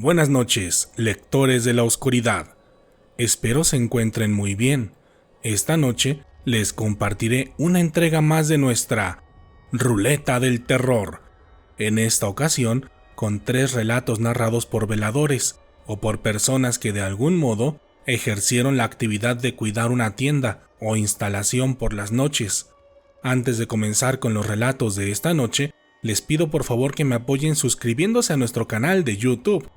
Buenas noches, lectores de la oscuridad. Espero se encuentren muy bien. Esta noche les compartiré una entrega más de nuestra Ruleta del Terror. En esta ocasión, con 3 relatos narrados por veladores o por personas que de algún modo ejercieron la actividad de cuidar una tienda o instalación por las noches. Antes de comenzar con los relatos de esta noche, les pido por favor que me apoyen suscribiéndose a nuestro canal de YouTube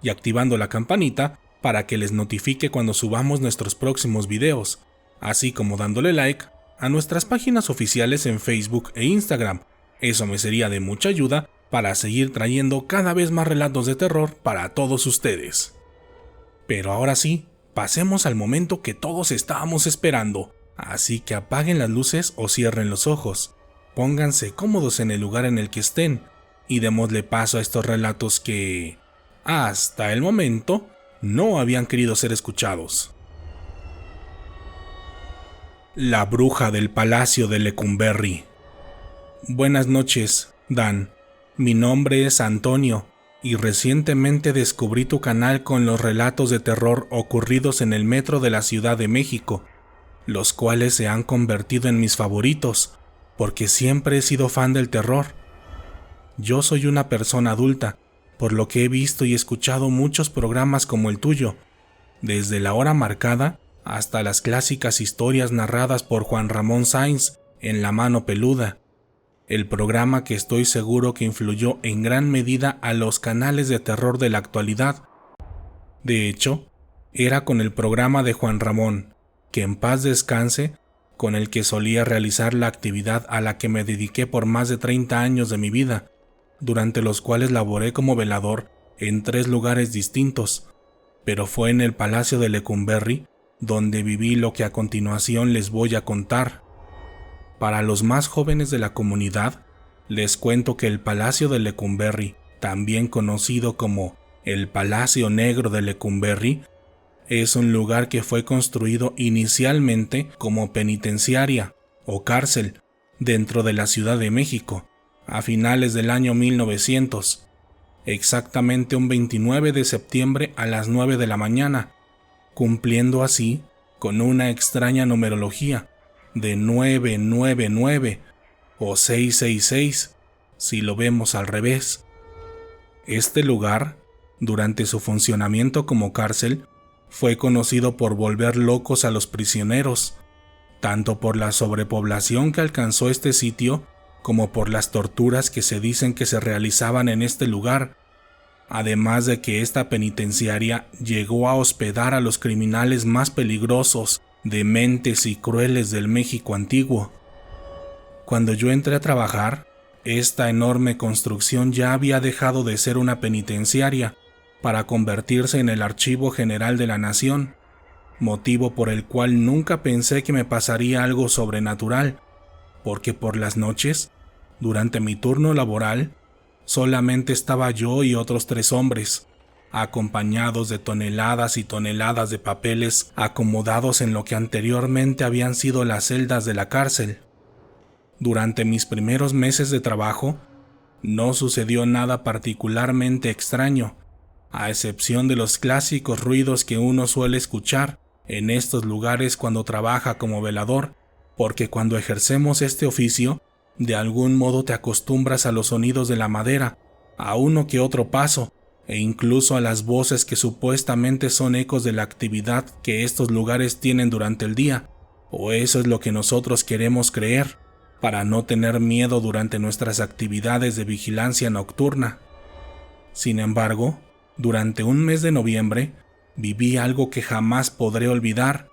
y activando la campanita para que les notifique cuando subamos nuestros próximos videos, así como dándole like a nuestras páginas oficiales en Facebook e Instagram. Eso me sería de mucha ayuda para seguir trayendo cada vez más relatos de terror para todos ustedes. Pero ahora sí, pasemos al momento que todos estábamos esperando, así que apaguen las luces o cierren los ojos, pónganse cómodos en el lugar en el que estén y démosle paso a estos relatos que, hasta el momento, no habían querido ser escuchados. La bruja del Palacio de Lecumberri. Buenas noches, Dan. Mi nombre es Antonio y recientemente descubrí tu canal con los relatos de terror ocurridos en el metro de la Ciudad de México, los cuales se han convertido en mis favoritos, porque siempre he sido fan del terror. Yo soy una persona adulta, por lo que he visto y escuchado muchos programas como el tuyo, desde La Hora Marcada hasta las clásicas historias narradas por Juan Ramón Sáenz en La Mano Peluda, el programa que estoy seguro que influyó en gran medida a los canales de terror de la actualidad. De hecho, era con el programa de Juan Ramón, que en paz descanse, con el que solía realizar la actividad a la que me dediqué por más de 30 años de mi vida, durante los cuales laboré como velador en 3 lugares distintos, pero fue en el Palacio de Lecumberri donde viví lo que a continuación les voy a contar. Para los más jóvenes de la comunidad, les cuento que el Palacio de Lecumberri, también conocido como el Palacio Negro de Lecumberri, es un lugar que fue construido inicialmente como penitenciaria o cárcel dentro de la Ciudad de México, a finales del año 1900, exactamente un 29 de septiembre a las 9 de la mañana, cumpliendo así con una extraña numerología de 999 o 666, si lo vemos al revés. Este lugar, durante su funcionamiento como cárcel, fue conocido por volver locos a los prisioneros, tanto por la sobrepoblación que alcanzó este sitio, como por las torturas que se dicen que se realizaban en este lugar, además de que esta penitenciaria llegó a hospedar a los criminales más peligrosos, dementes y crueles del México antiguo. Cuando yo entré a trabajar, esta enorme construcción ya había dejado de ser una penitenciaria para convertirse en el Archivo General de la Nación, motivo por el cual nunca pensé que me pasaría algo sobrenatural, porque por las noches, durante mi turno laboral, solamente estaba yo y otros 3 hombres, acompañados de toneladas y toneladas de papeles acomodados en lo que anteriormente habían sido las celdas de la cárcel. Durante mis primeros meses de trabajo, no sucedió nada particularmente extraño, a excepción de los clásicos ruidos que uno suele escuchar en estos lugares cuando trabaja como velador, porque cuando ejercemos este oficio, de algún modo te acostumbras a los sonidos de la madera, a uno que otro paso, e incluso a las voces que supuestamente son ecos de la actividad que estos lugares tienen durante el día, o eso es lo que nosotros queremos creer, para no tener miedo durante nuestras actividades de vigilancia nocturna. Sin embargo, durante un mes de noviembre, viví algo que jamás podré olvidar.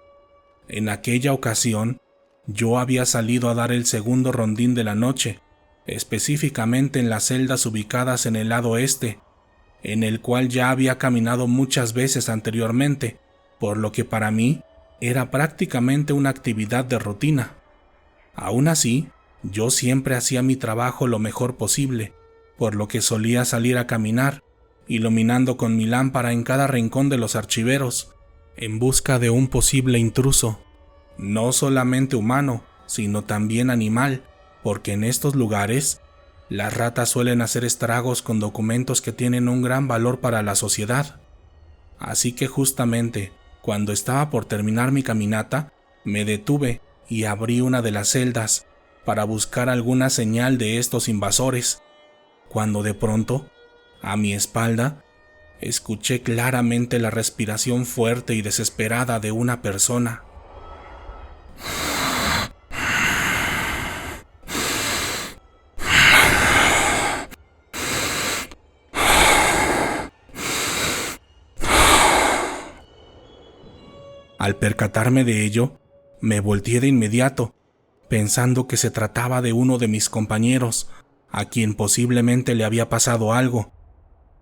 En aquella ocasión, yo había salido a dar el segundo rondín de la noche, específicamente en las celdas ubicadas en el lado este, en el cual ya había caminado muchas veces anteriormente, por lo que para mí era prácticamente una actividad de rutina. Aún así, yo siempre hacía mi trabajo lo mejor posible, por lo que solía salir a caminar, iluminando con mi lámpara en cada rincón de los archiveros, en busca de un posible intruso, no solamente humano, sino también animal, porque en estos lugares Las ratas suelen hacer estragos con documentos que tienen un gran valor para la sociedad. Así que justamente, cuando estaba por terminar mi caminata, me detuve y abrí una de las celdas para buscar alguna señal de estos invasores, cuando de pronto, a mi espalda, escuché claramente la respiración fuerte y desesperada de una persona. Al percatarme de ello, me volteé de inmediato, pensando que se trataba de uno de mis compañeros, a quien posiblemente le había pasado algo.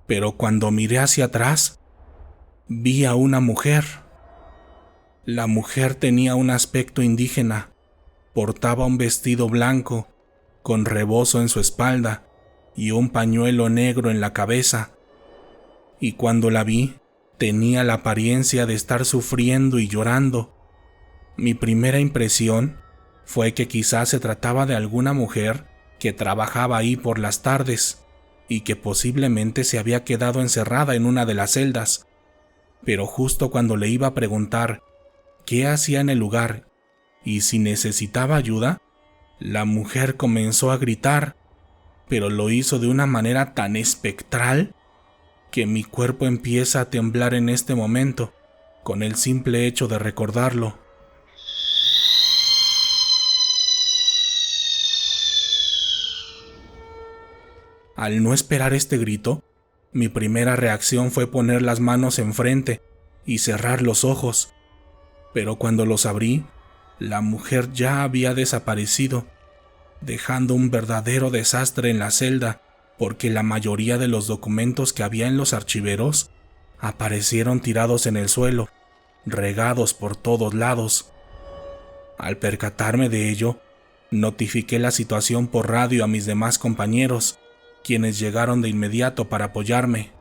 Pero cuando miré hacia atrás, vi a una mujer. La mujer tenía un aspecto indígena, portaba un vestido blanco, con rebozo en su espalda y un pañuelo negro en la cabeza. Y cuando la vi, tenía la apariencia de estar sufriendo y llorando. Mi primera impresión fue que quizás se trataba de alguna mujer que trabajaba ahí por las tardes y que posiblemente se había quedado encerrada en una de las celdas. Pero justo cuando le iba a preguntar qué hacía en el lugar y si necesitaba ayuda, la mujer comenzó a gritar, pero lo hizo de una manera tan espectral que mi cuerpo empieza a temblar en este momento, con el simple hecho de recordarlo. Al no esperar este grito, mi primera reacción fue poner las manos enfrente y cerrar los ojos, pero cuando los abrí, la mujer ya había desaparecido, dejando un verdadero desastre en la celda, porque la mayoría de los documentos que había en los archiveros aparecieron tirados en el suelo, regados por todos lados. Al percatarme de ello, notifiqué la situación por radio a mis demás compañeros, quienes llegaron de inmediato para apoyarme.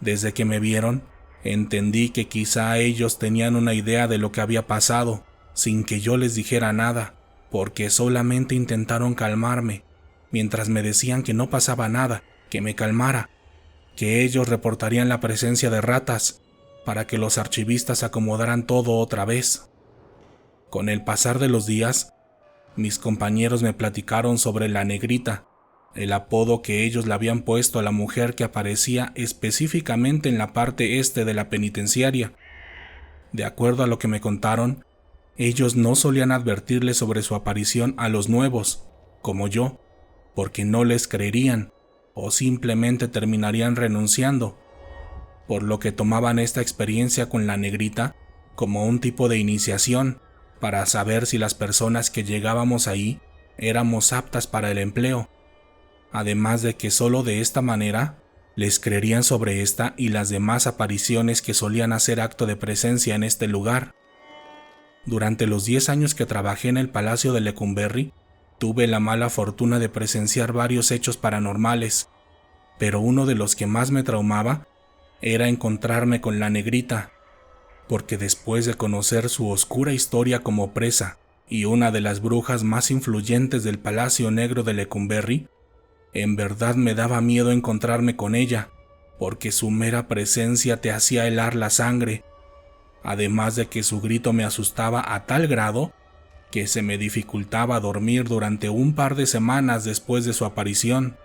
Desde que me vieron, entendí que quizá ellos tenían una idea de lo que había pasado, sin que yo les dijera nada, porque solamente intentaron calmarme, mientras me decían que no pasaba nada, que me calmara, que ellos reportarían la presencia de ratas, para que los archivistas acomodaran todo otra vez. Con el pasar de los días, mis compañeros me platicaron sobre la Negrita, el apodo que ellos le habían puesto a la mujer que aparecía específicamente en la parte este de la penitenciaria. De acuerdo a lo que me contaron, ellos no solían advertirle sobre su aparición a los nuevos, como yo, porque no les creerían o simplemente terminarían renunciando, por lo que tomaban esta experiencia con la Negrita como un tipo de iniciación para saber si las personas que llegábamos ahí éramos aptas para el empleo, además de que solo de esta manera les creerían sobre esta y las demás apariciones que solían hacer acto de presencia en este lugar. Durante los 10 años que trabajé en el Palacio de Lecumberri, tuve la mala fortuna de presenciar varios hechos paranormales, pero uno de los que más me traumaba era encontrarme con la Negrita, porque después de conocer su oscura historia como presa y una de las brujas más influyentes del Palacio Negro de Lecumberri, en verdad me daba miedo encontrarme con ella, porque su mera presencia te hacía helar la sangre, además de que su grito me asustaba a tal grado que se me dificultaba dormir durante un par de semanas después de su aparición.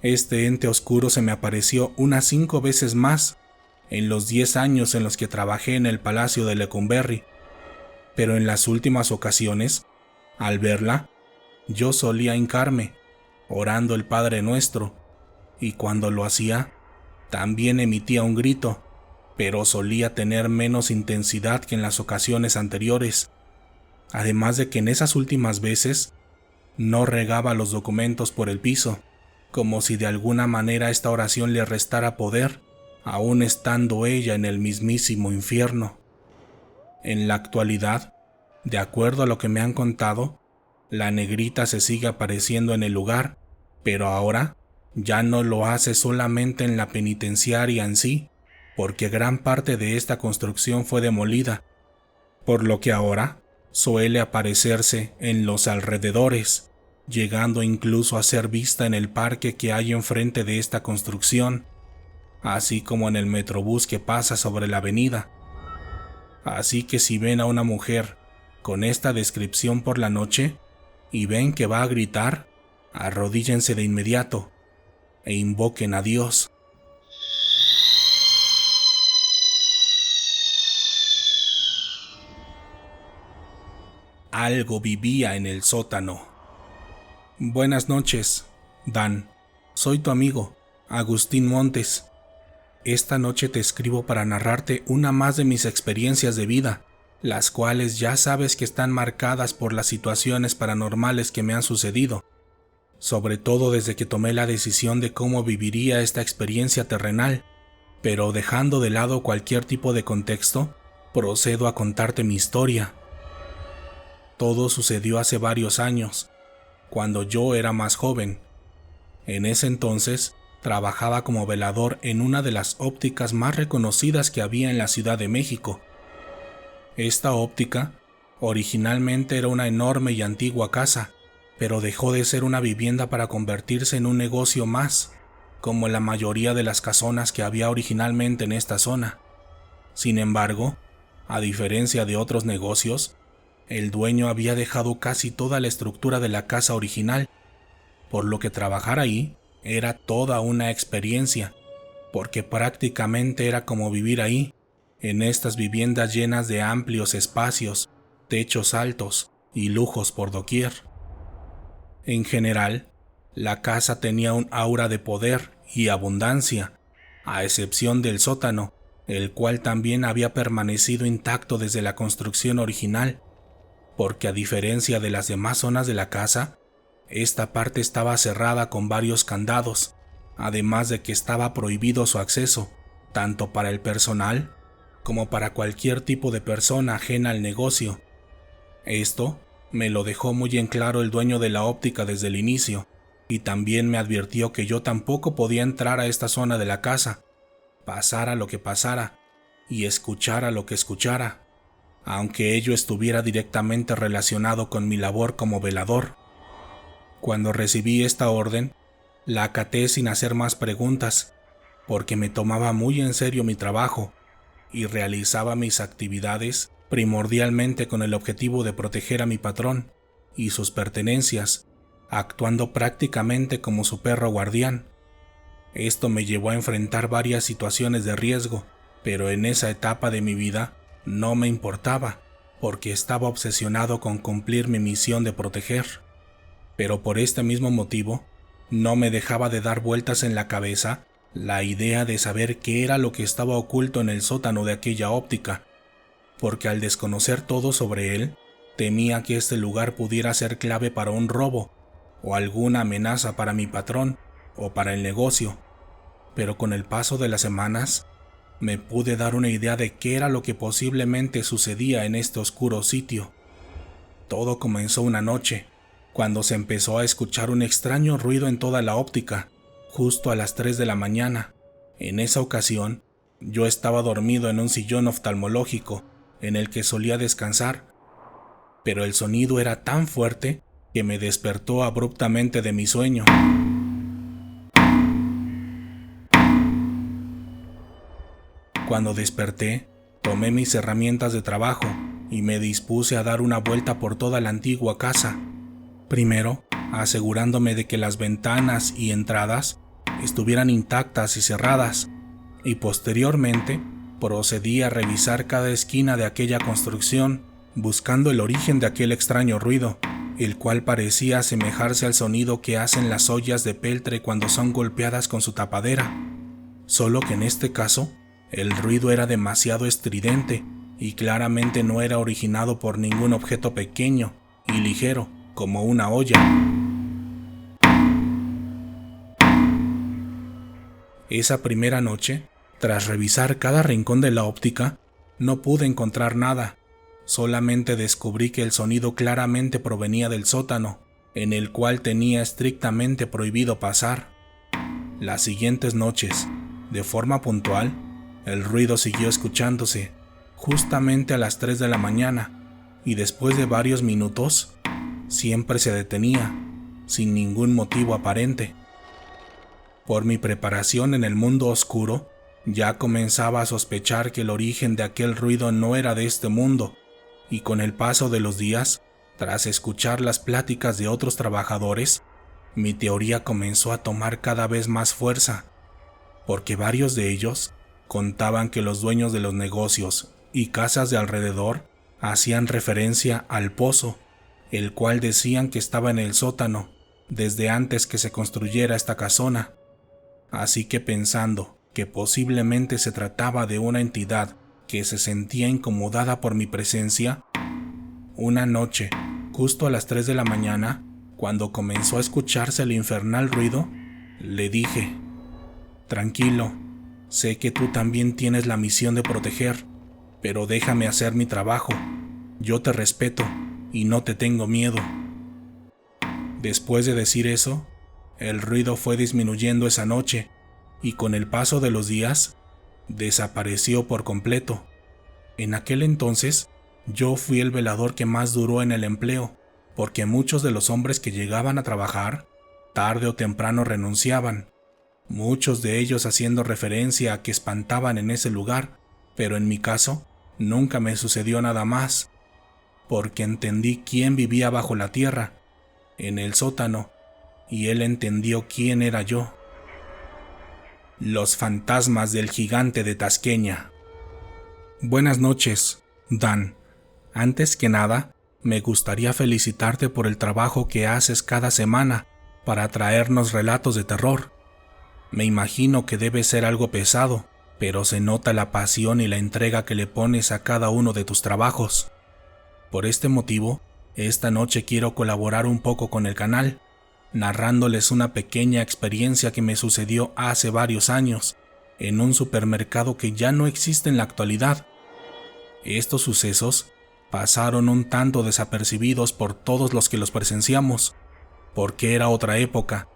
Este ente oscuro se me apareció unas 5 veces más en los 10 años en los que trabajé en el Palacio de Lecumberri, pero en las últimas ocasiones, al verla, yo solía hincarme, orando el Padre Nuestro, y cuando lo hacía, también emitía un grito, pero solía tener menos intensidad que en las ocasiones anteriores, además de que en esas últimas veces no regaba los documentos por el piso, como si de alguna manera esta oración le restara poder, aún estando ella en el mismísimo infierno. En la actualidad, de acuerdo a lo que me han contado, la Negrita se sigue apareciendo en el lugar, pero ahora ya no lo hace solamente en la penitenciaria en sí, porque gran parte de esta construcción fue demolida, por lo que ahora suele aparecerse en los alrededores, llegando incluso a ser vista en el parque que hay enfrente de esta construcción, así como en el metrobús que pasa sobre la avenida. Así que si ven a una mujer con esta descripción por la noche y ven que va a gritar, arrodíllense de inmediato e invoquen a Dios. Algo vivía en el sótano. Buenas noches, Dan. Soy tu amigo, Agustín Montes. Esta noche te escribo para narrarte una más de mis experiencias de vida, las cuales ya sabes que están marcadas por las situaciones paranormales que me han sucedido, sobre todo desde que tomé la decisión de cómo viviría esta experiencia terrenal, pero dejando de lado cualquier tipo de contexto, procedo a contarte mi historia. Todo sucedió hace varios años, cuando yo era más joven. En ese entonces, trabajaba como velador en una de las ópticas más reconocidas que había en la Ciudad de México. Esta óptica originalmente era una enorme y antigua casa, pero dejó de ser una vivienda para convertirse en un negocio más, como la mayoría de las casonas que había originalmente en esta zona. Sin embargo, a diferencia de otros negocios, el dueño había dejado casi toda la estructura de la casa original, por lo que trabajar ahí era toda una experiencia, porque prácticamente era como vivir ahí, en estas viviendas llenas de amplios espacios, techos altos y lujos por doquier. En general, la casa tenía un aura de poder y abundancia, a excepción del sótano, el cual también había permanecido intacto desde la construcción original, porque a diferencia de las demás zonas de la casa, esta parte estaba cerrada con varios candados, además de que estaba prohibido su acceso, tanto para el personal como para cualquier tipo de persona ajena al negocio. Esto me lo dejó muy en claro el dueño de la óptica desde el inicio, y también me advirtió que yo tampoco podía entrar a esta zona de la casa, pasara lo que pasara y escuchara lo que escuchara, aunque ello estuviera directamente relacionado con mi labor como velador. Cuando recibí esta orden, la acaté sin hacer más preguntas, porque me tomaba muy en serio mi trabajo y realizaba mis actividades primordialmente con el objetivo de proteger a mi patrón y sus pertenencias, actuando prácticamente como su perro guardián. Esto me llevó a enfrentar varias situaciones de riesgo, pero en esa etapa de mi vida no me importaba, porque estaba obsesionado con cumplir mi misión de proteger. Pero por este mismo motivo, no me dejaba de dar vueltas en la cabeza la idea de saber qué era lo que estaba oculto en el sótano de aquella óptica, porque al desconocer todo sobre él, temía que este lugar pudiera ser clave para un robo, o alguna amenaza para mi patrón, o para el negocio. Pero con el paso de las semanas, me pude dar una idea de qué era lo que posiblemente sucedía en este oscuro sitio. Todo comenzó una noche, cuando se empezó a escuchar un extraño ruido en toda la óptica, justo a las 3 de la mañana. En esa ocasión, yo estaba dormido en un sillón oftalmológico en el que solía descansar, pero el sonido era tan fuerte que me despertó abruptamente de mi sueño. Cuando desperté, tomé mis herramientas de trabajo y me dispuse a dar una vuelta por toda la antigua casa. Primero, asegurándome de que las ventanas y entradas estuvieran intactas y cerradas, y posteriormente procedí a revisar cada esquina de aquella construcción, buscando el origen de aquel extraño ruido, el cual parecía asemejarse al sonido que hacen las ollas de peltre cuando son golpeadas con su tapadera, solo que en este caso, el ruido era demasiado estridente y claramente no era originado por ningún objeto pequeño y ligero, como una olla. Esa primera noche, tras revisar cada rincón de la óptica, no pude encontrar nada, solamente descubrí que el sonido claramente provenía del sótano, en el cual tenía estrictamente prohibido pasar. Las siguientes noches, de forma puntual, el ruido siguió escuchándose, justamente a las 3 de la mañana, y después de varios minutos, siempre se detenía, sin ningún motivo aparente. Por mi preparación en el mundo oscuro, ya comenzaba a sospechar que el origen de aquel ruido no era de este mundo, y con el paso de los días, tras escuchar las pláticas de otros trabajadores, mi teoría comenzó a tomar cada vez más fuerza, porque varios de ellos contaban que los dueños de los negocios y casas de alrededor hacían referencia al pozo, el cual decían que estaba en el sótano desde antes que se construyera esta casona. Así que pensando que posiblemente se trataba de una entidad que se sentía incomodada por mi presencia, una noche, justo a las 3 de la mañana, cuando comenzó a escucharse el infernal ruido, le dije: «Tranquilo, sé que tú también tienes la misión de proteger, pero déjame hacer mi trabajo. Yo te respeto y no te tengo miedo». Después de decir eso, el ruido fue disminuyendo esa noche y con el paso de los días, desapareció por completo. En aquel entonces, yo fui el velador que más duró en el empleo, porque muchos de los hombres que llegaban a trabajar, tarde o temprano renunciaban, muchos de ellos haciendo referencia a que espantaban en ese lugar, pero en mi caso, nunca me sucedió nada más, porque entendí quién vivía bajo la tierra, en el sótano, y él entendió quién era yo. Los fantasmas del gigante de Tasqueña. Buenas noches, Dan. Antes que nada, me gustaría felicitarte por el trabajo que haces cada semana para traernos relatos de terror. Me imagino que debe ser algo pesado, pero se nota la pasión y la entrega que le pones a cada uno de tus trabajos. Por este motivo, esta noche quiero colaborar un poco con el canal, narrándoles una pequeña experiencia que me sucedió hace varios años, en un supermercado que ya no existe en la actualidad. Estos sucesos pasaron un tanto desapercibidos por todos los que los presenciamos, porque era otra época,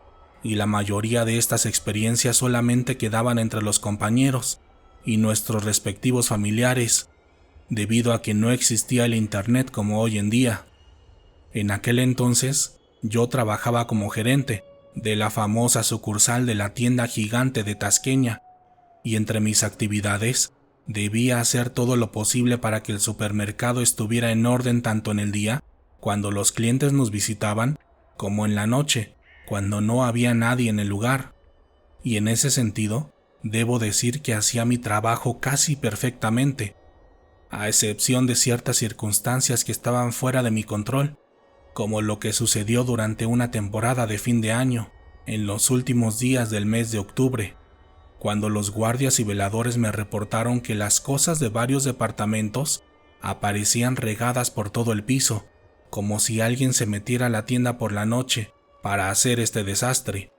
y la mayoría de estas experiencias solamente quedaban entre los compañeros y nuestros respectivos familiares, debido a que no existía el internet como hoy en día. En aquel entonces, yo trabajaba como gerente de la famosa sucursal de la tienda gigante de Tasqueña, y entre mis actividades, debía hacer todo lo posible para que el supermercado estuviera en orden tanto en el día, cuando los clientes nos visitaban, como en la noche, cuando no había nadie en el lugar. Y en ese sentido, debo decir que hacía mi trabajo casi perfectamente, a excepción de ciertas circunstancias que estaban fuera de mi control, como lo que sucedió durante una temporada de fin de año, en los últimos días del mes de octubre, cuando los guardias y veladores me reportaron que las cosas de varios departamentos aparecían regadas por todo el piso, como si alguien se metiera a la tienda por la noche para hacer este desastre.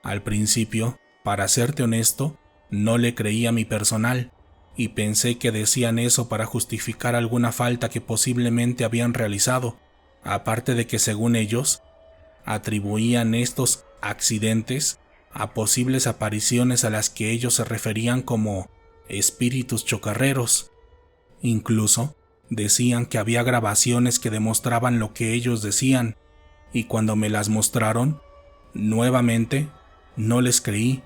Al principio, para serte honesto, no le creí a mi personal, y pensé que decían eso para justificar alguna falta que posiblemente habían realizado, aparte de que según ellos, atribuían estos accidentes a posibles apariciones a las que ellos se referían como espíritus chocarreros. Incluso decían que había grabaciones que demostraban lo que ellos decían, y cuando me las mostraron, nuevamente, no les creí,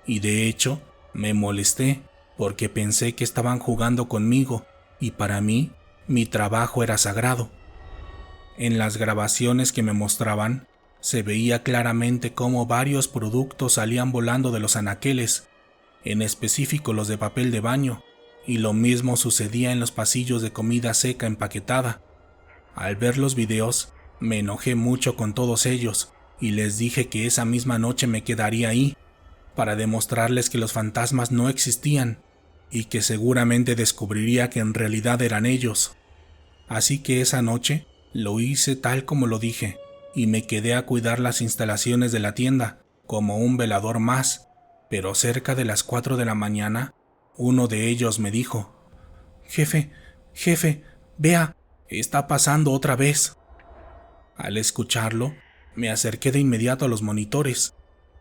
y de hecho me molesté porque pensé que estaban jugando conmigo, y para mí, mi trabajo era sagrado. En las grabaciones que me mostraban, se veía claramente cómo varios productos salían volando de los anaqueles, en específico los de papel de baño, y lo mismo sucedía en los pasillos de comida seca empaquetada. Al ver los videos, me enojé mucho con todos ellos, y les dije que esa misma noche me quedaría ahí, para demostrarles que los fantasmas no existían, y que seguramente descubriría que en realidad eran ellos. Así que esa noche lo hice tal como lo dije, y me quedé a cuidar las instalaciones de la tienda, como un velador más, pero cerca de las 4 de la mañana, uno de ellos me dijo: jefe, vea, está pasando otra vez. Al escucharlo, me acerqué de inmediato a los monitores,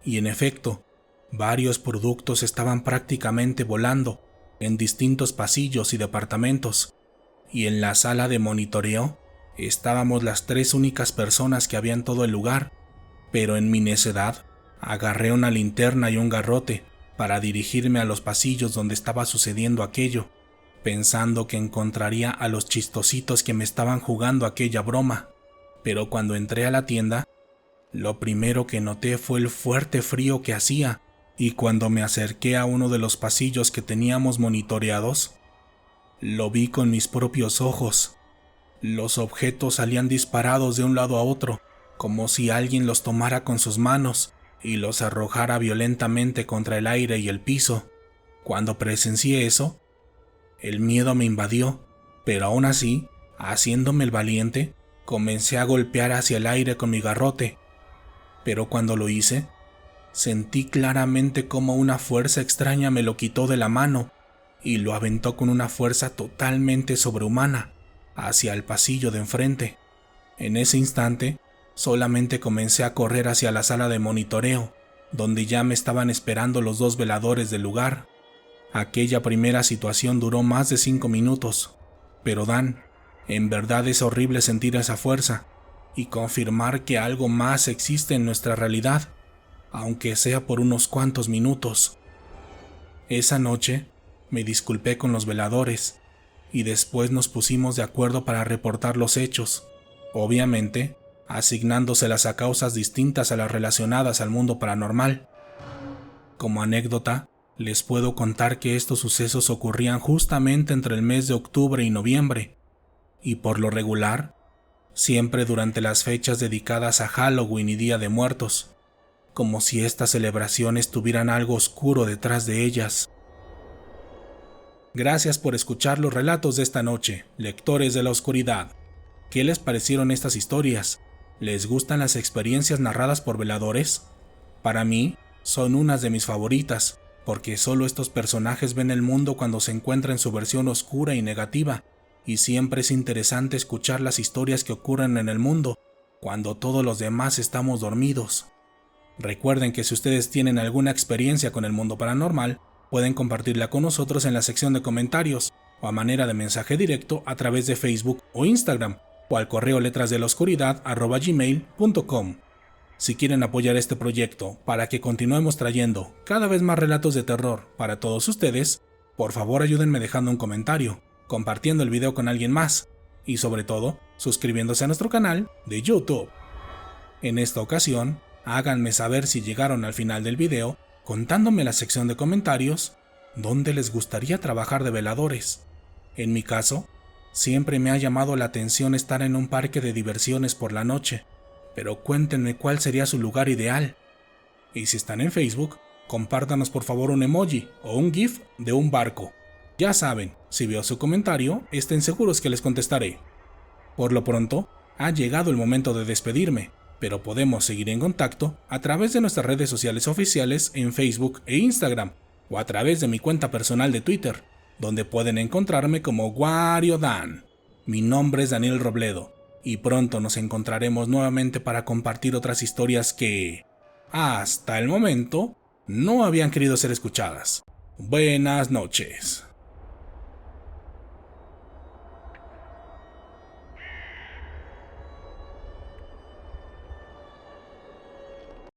y en efecto, varios productos estaban prácticamente volando en distintos pasillos y departamentos, y en la sala de monitoreo estábamos las 3 únicas personas que había en todo el lugar, pero en mi necedad agarré una linterna y un garrote para dirigirme a los pasillos donde estaba sucediendo aquello, pensando que encontraría a los chistositos que me estaban jugando aquella broma. Pero cuando entré a la tienda, lo primero que noté fue el fuerte frío que hacía, y cuando me acerqué a uno de los pasillos que teníamos monitoreados, lo vi con mis propios ojos. Los objetos salían disparados de un lado a otro, como si alguien los tomara con sus manos y los arrojara violentamente contra el aire y el piso. Cuando presencié eso, el miedo me invadió, pero aún así, haciéndome el valiente, comencé a golpear hacia el aire con mi garrote. Pero cuando lo hice, sentí claramente cómo una fuerza extraña me lo quitó de la mano y lo aventó con una fuerza totalmente sobrehumana hacia el pasillo de enfrente. En ese instante, solamente comencé a correr hacia la sala de monitoreo, donde ya me estaban esperando los 2 veladores del lugar. Aquella primera situación duró más de 5 minutos, pero Dan, en verdad es horrible sentir esa fuerza y confirmar que algo más existe en nuestra realidad, aunque sea por unos cuantos minutos. Esa noche me disculpé con los veladores y después nos pusimos de acuerdo para reportar los hechos, obviamente asignándoselas a causas distintas a las relacionadas al mundo paranormal. Como anécdota, les puedo contar que estos sucesos ocurrían justamente entre el mes de octubre y noviembre, y por lo regular, siempre durante las fechas dedicadas a Halloween y Día de Muertos, como si estas celebraciones tuvieran algo oscuro detrás de ellas. Gracias por escuchar los relatos de esta noche, lectores de la oscuridad. ¿Qué les parecieron estas historias? ¿Les gustan las experiencias narradas por veladores? Para mí, son unas de mis favoritas, porque solo estos personajes ven el mundo cuando se encuentra en su versión oscura y negativa, y siempre es interesante escuchar las historias que ocurren en el mundo, cuando todos los demás estamos dormidos. Recuerden que si ustedes tienen alguna experiencia con el mundo paranormal, pueden compartirla con nosotros en la sección de comentarios, o a manera de mensaje directo a través de Facebook o Instagram, o al correo letrasdeloscuridad@gmail.com. Si quieren apoyar este proyecto para que continuemos trayendo cada vez más relatos de terror para todos ustedes, por favor ayúdenme dejando un comentario, compartiendo el video con alguien más y sobre todo suscribiéndose a nuestro canal de YouTube. En esta ocasión, háganme saber si llegaron al final del video contándome en la sección de comentarios dónde les gustaría trabajar de veladores. En mi caso, siempre me ha llamado la atención estar en un parque de diversiones por la noche, pero cuéntenme cuál sería su lugar ideal. Y si están en Facebook, compártanos por favor un emoji o un GIF de un barco. Ya saben, si veo su comentario, estén seguros que les contestaré. Por lo pronto, ha llegado el momento de despedirme, pero podemos seguir en contacto a través de nuestras redes sociales oficiales en Facebook e Instagram, o a través de mi cuenta personal de Twitter, donde pueden encontrarme como WarioDan. Mi nombre es Daniel Robledo, y pronto nos encontraremos nuevamente para compartir otras historias que, hasta el momento, no habían querido ser escuchadas. Buenas noches.